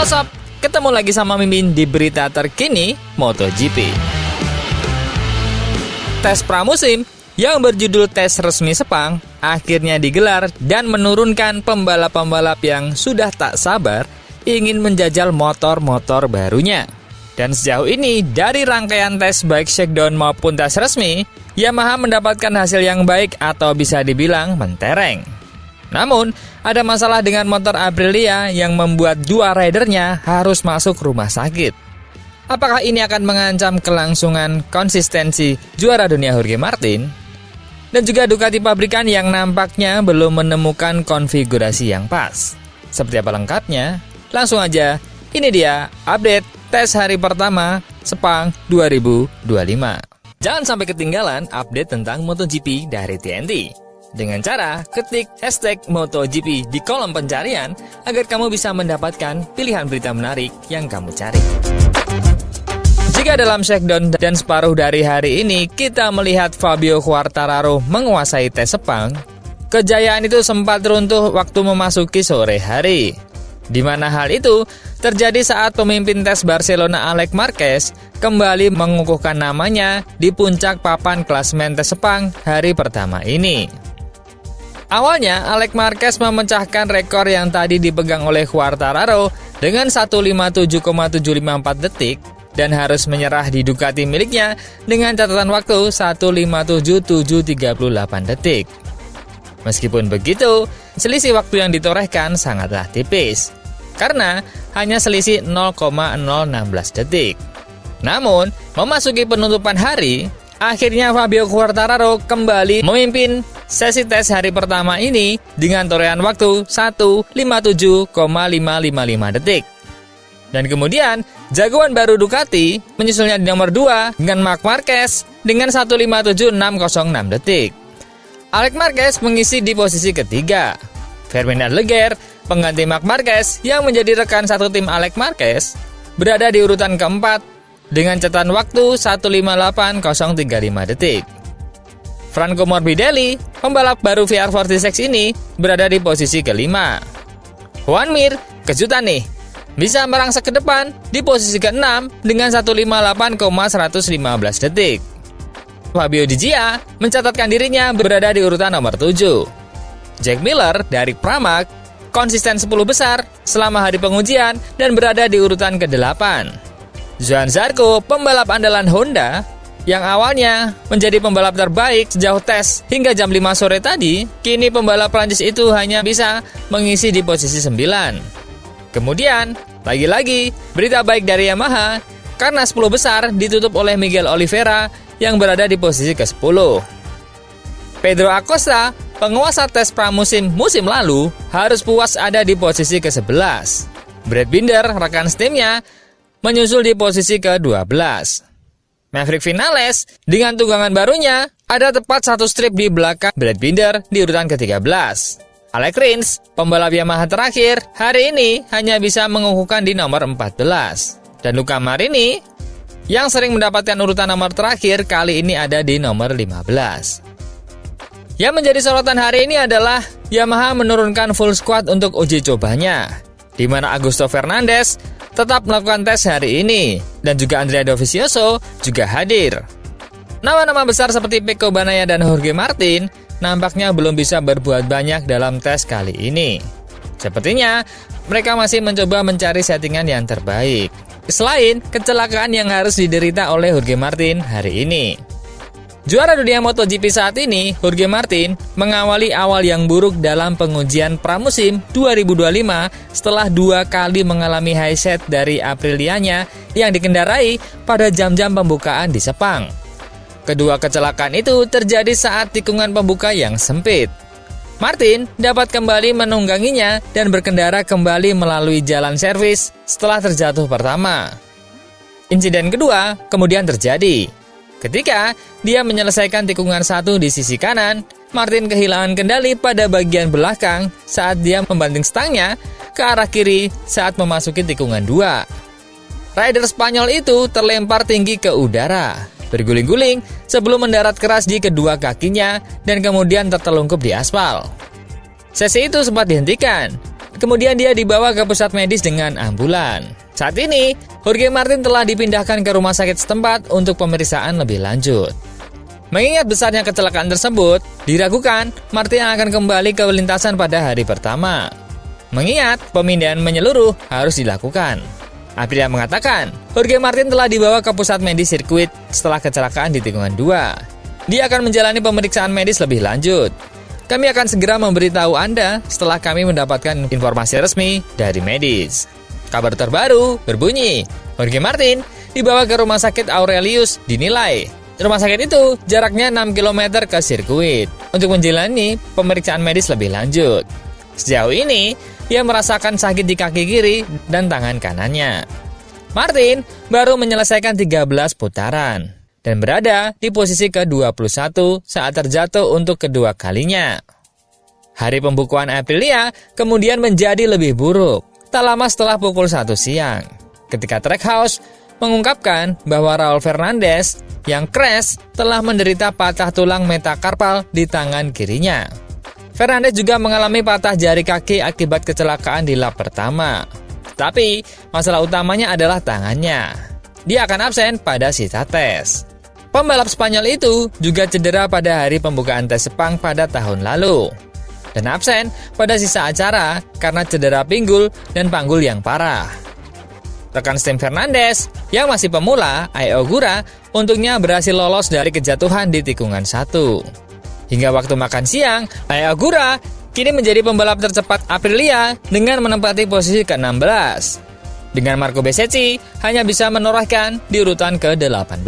What's up? Ketemu lagi sama Mimin di berita terkini MotoGP. Tes pramusim yang berjudul Tes Resmi Sepang akhirnya digelar dan menurunkan pembalap-pembalap yang sudah tak sabar ingin menjajal motor-motor barunya. Dan sejauh ini dari rangkaian tes baik shakedown maupun tes resmi, Yamaha mendapatkan hasil yang baik atau bisa dibilang mentereng. Namun, ada masalah dengan motor Aprilia yang membuat dua ridernya harus masuk rumah sakit. Apakah ini akan mengancam kelangsungan konsistensi juara dunia Jorge Martin? Dan juga Ducati pabrikan yang nampaknya belum menemukan konfigurasi yang pas. Seperti apa lengkapnya? Langsung aja, ini dia update tes hari pertama Sepang 2025. Jangan sampai ketinggalan update tentang MotoGP dari TNT. Dengan cara ketik hashtag MotoGP di kolom pencarian agar kamu bisa mendapatkan pilihan berita menarik yang kamu cari. Jika dalam shakedown dan separuh dari hari ini kita melihat Fabio Quartararo menguasai tes Sepang, kejayaan itu sempat runtuh waktu memasuki sore hari. Di mana hal itu terjadi saat pemimpin tes Barcelona Alex Marquez kembali mengukuhkan namanya di puncak papan klasemen tes Sepang hari pertama ini. Awalnya, Alex Marquez memecahkan rekor yang tadi dipegang oleh Quartararo dengan 157,754 detik dan harus menyerah di Ducati miliknya dengan catatan waktu 157,738 detik. Meskipun begitu, selisih waktu yang ditorehkan sangatlah tipis, karena hanya selisih 0,016 detik. Namun, memasuki penutupan hari, akhirnya Fabio Quartararo kembali memimpin sesi tes hari pertama ini dengan torehan waktu 157,555 detik. Dan kemudian, jagoan baru Ducati menyusulnya di nomor 2 dengan Marc Marquez dengan 157,606 detik. Alex Marquez mengisi di posisi ketiga. Ferdinand Leger, pengganti Marc Marquez yang menjadi rekan satu tim Alex Marquez, berada di urutan keempat dengan catatan waktu 158,035 detik. Franco Morbidelli, pembalap baru VR46 ini, berada di posisi kelima. Juan Mir, kejutan nih, bisa merangsek ke depan di posisi ke-6 dengan 158,115 detik. Fabio Di Gia mencatatkan dirinya berada di urutan nomor 7. Jack Miller dari Pramac konsisten 10 besar selama hari pengujian dan berada di urutan ke-8. Johann Zarco, pembalap andalan Honda yang awalnya menjadi pembalap terbaik sejauh tes hingga jam 5 sore tadi, kini pembalap Prancis itu hanya bisa mengisi di posisi 9. Kemudian, lagi-lagi berita baik dari Yamaha karena 10 besar ditutup oleh Miguel Oliveira yang berada di posisi ke-10. Pedro Acosta, penguasa tes pramusim musim lalu, harus puas ada di posisi ke-11. Brad Binder, rekan setimnya, menyusul di posisi ke-12. Maverick Vinales dengan tunggangan barunya ada tepat satu strip di belakang Brad Binder di urutan ke-13. Alex Rins, pembalap Yamaha terakhir, hari ini hanya bisa mengukuhkan di nomor 14. Dan Luca Marini yang sering mendapatkan urutan nomor terakhir kali ini ada di nomor 15. Yang menjadi sorotan hari ini adalah Yamaha menurunkan full squad untuk uji cobanya, di mana Augusto Fernandez tetap melakukan tes hari ini, dan juga Andrea Dovizioso juga hadir. Nama-nama besar seperti Pecco Bagnaia dan Jorge Martin nampaknya belum bisa berbuat banyak dalam tes kali ini. Sepertinya mereka masih mencoba mencari settingan yang terbaik, selain kecelakaan yang harus diderita oleh Jorge Martin hari ini. Juara dunia MotoGP saat ini, Jorge Martin, mengawali awal yang buruk dalam pengujian pramusim 2025 setelah 2 kali mengalami high set dari Aprilianya yang dikendarai pada jam-jam pembukaan di Sepang. Kedua kecelakaan itu terjadi saat tikungan pembuka yang sempit. Martin dapat kembali menungganginya dan berkendara kembali melalui jalan servis setelah terjatuh pertama. Insiden kedua kemudian terjadi ketika dia menyelesaikan tikungan 1 di sisi kanan. Martin kehilangan kendali pada bagian belakang saat dia membanting stangnya ke arah kiri saat memasuki tikungan 2. Rider Spanyol itu terlempar tinggi ke udara, berguling-guling sebelum mendarat keras di kedua kakinya dan kemudian tertelungkup di aspal. Sesi itu sempat dihentikan Kemudian dia dibawa ke pusat medis dengan ambulan. Saat ini, Jorge Martin telah dipindahkan ke rumah sakit setempat untuk pemeriksaan lebih lanjut. Mengingat besarnya kecelakaan tersebut, diragukan Martin akan kembali ke lintasan pada hari pertama. Mengingat pemindahan menyeluruh harus dilakukan. Aprilia mengatakan, Jorge Martin telah dibawa ke pusat medis sirkuit setelah kecelakaan di tikungan 2. Dia akan menjalani pemeriksaan medis lebih lanjut. Kami akan segera memberitahu Anda setelah kami mendapatkan informasi resmi dari medis. Kabar terbaru berbunyi, Jorge Martin dibawa ke rumah sakit Aurelius dinilai. Rumah sakit itu jaraknya 6 km ke sirkuit untuk menjalani pemeriksaan medis lebih lanjut. Sejauh ini, ia merasakan sakit di kaki kiri dan tangan kanannya. Martin baru menyelesaikan 13 putaran dan berada di posisi ke-21 saat terjatuh untuk kedua kalinya. Hari pembukuan Aprilia kemudian menjadi lebih buruk. Tak lama setelah pukul 1 siang, ketika Trackhouse mengungkapkan bahwa Raul Fernandez yang crash telah menderita patah tulang metakarpal di tangan kirinya. Fernandez juga mengalami patah jari kaki akibat kecelakaan di lap pertama. Tapi masalah utamanya adalah tangannya. Dia akan absen pada sisa tes. Pembalap Spanyol itu juga cedera pada hari pembukaan tes Sepang pada tahun lalu dan absen pada sisa acara karena cedera pinggul dan panggul yang parah. Rekan Tim Fernandez yang masih pemula, Ai Ogura, untuknya berhasil lolos dari kejatuhan di tikungan 1. Hingga waktu makan siang, Ai Ogura kini menjadi pembalap tercepat Aprilia dengan menempati posisi ke-16. Dengan Marco Bezzecchi hanya bisa menorehkan di urutan ke-18.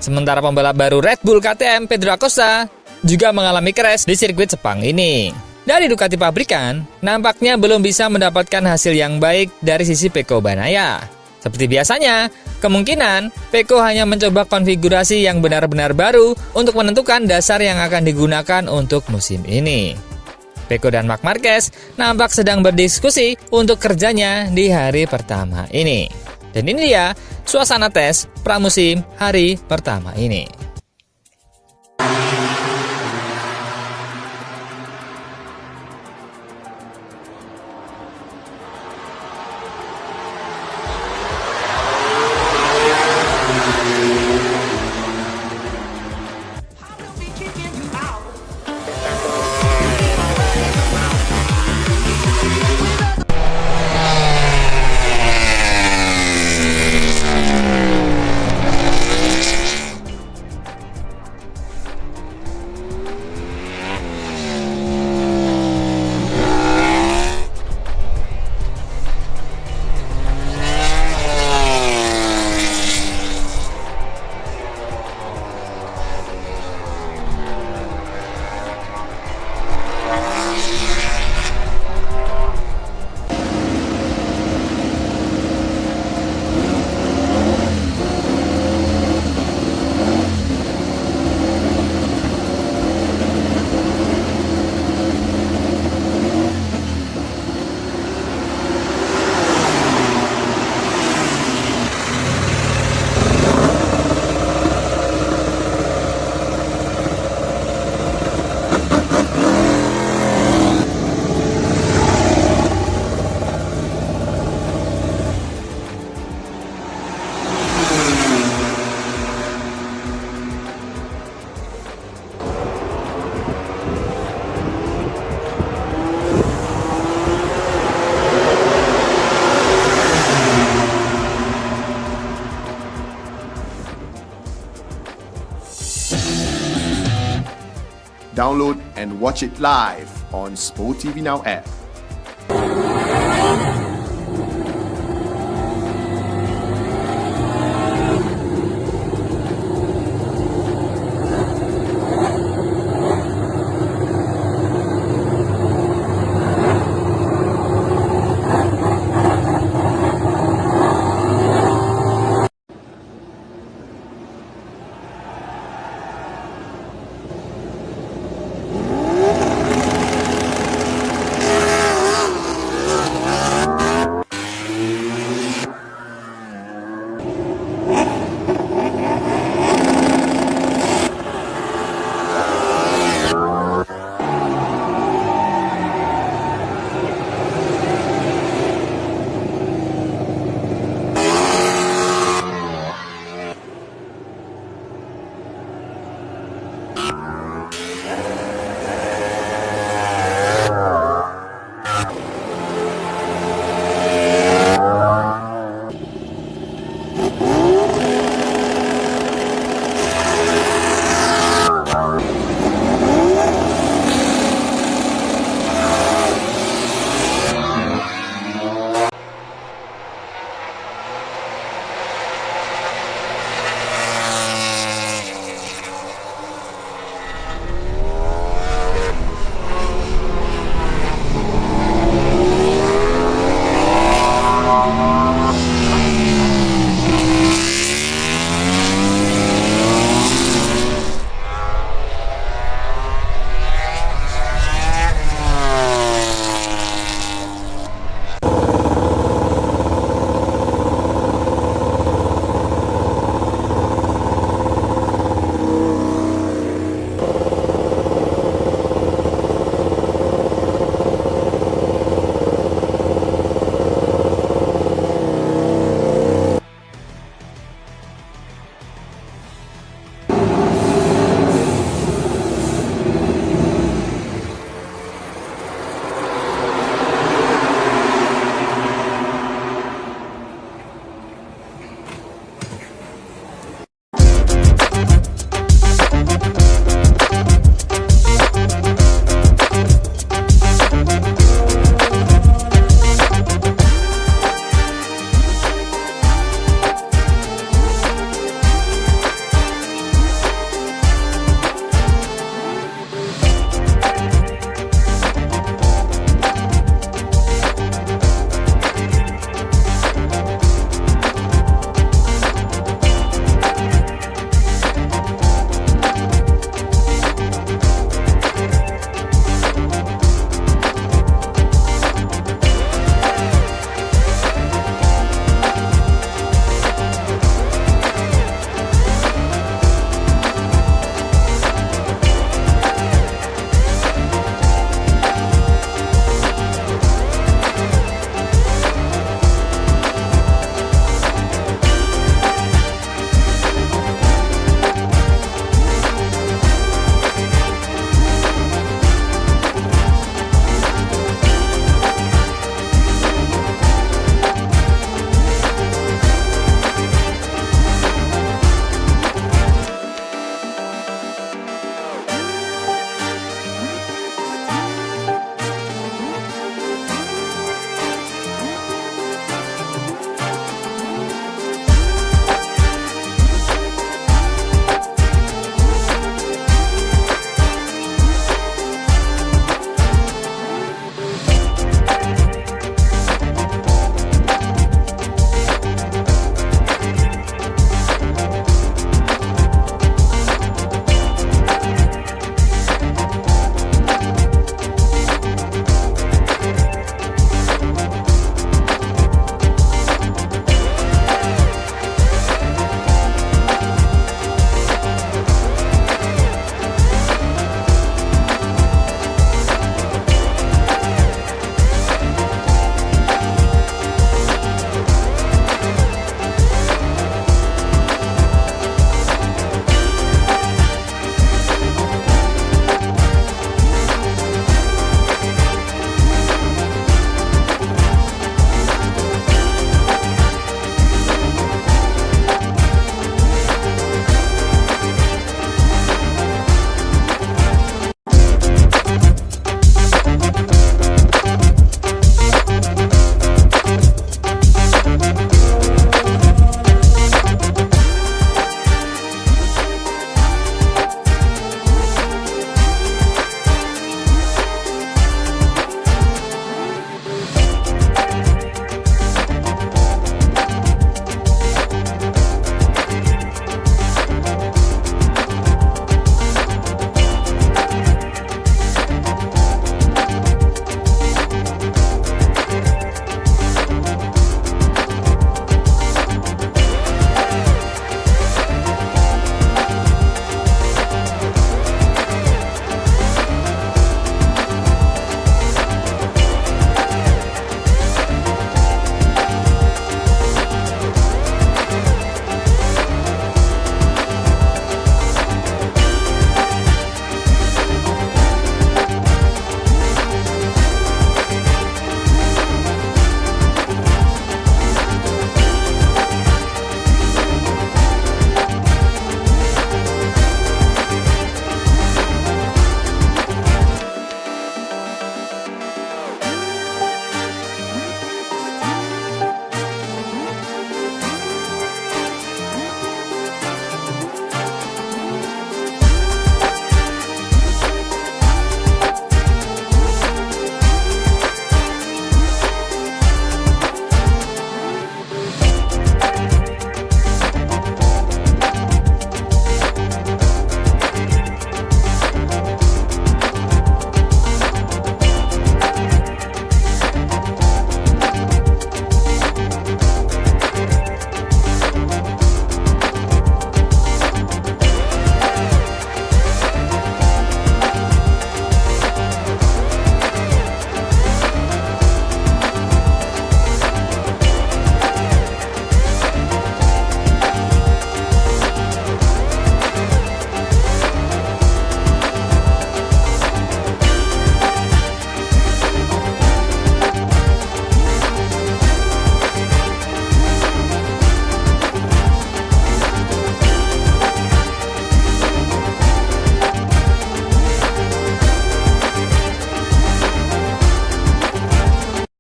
Sementara pembalap baru Red Bull KTM Pedro Acosta juga mengalami crash di sirkuit Sepang ini. Dari Ducati pabrikan, nampaknya belum bisa mendapatkan hasil yang baik dari sisi Pecco Bagnaia. Seperti biasanya, kemungkinan Pecco hanya mencoba konfigurasi yang benar-benar baru untuk menentukan dasar yang akan digunakan untuk musim ini. Pecco dan Marc Marquez nampak sedang berdiskusi untuk kerjanya di hari pertama ini. Dan ini dia suasana tes pramusim hari pertama ini. Download and watch it live on Sport TV Now app.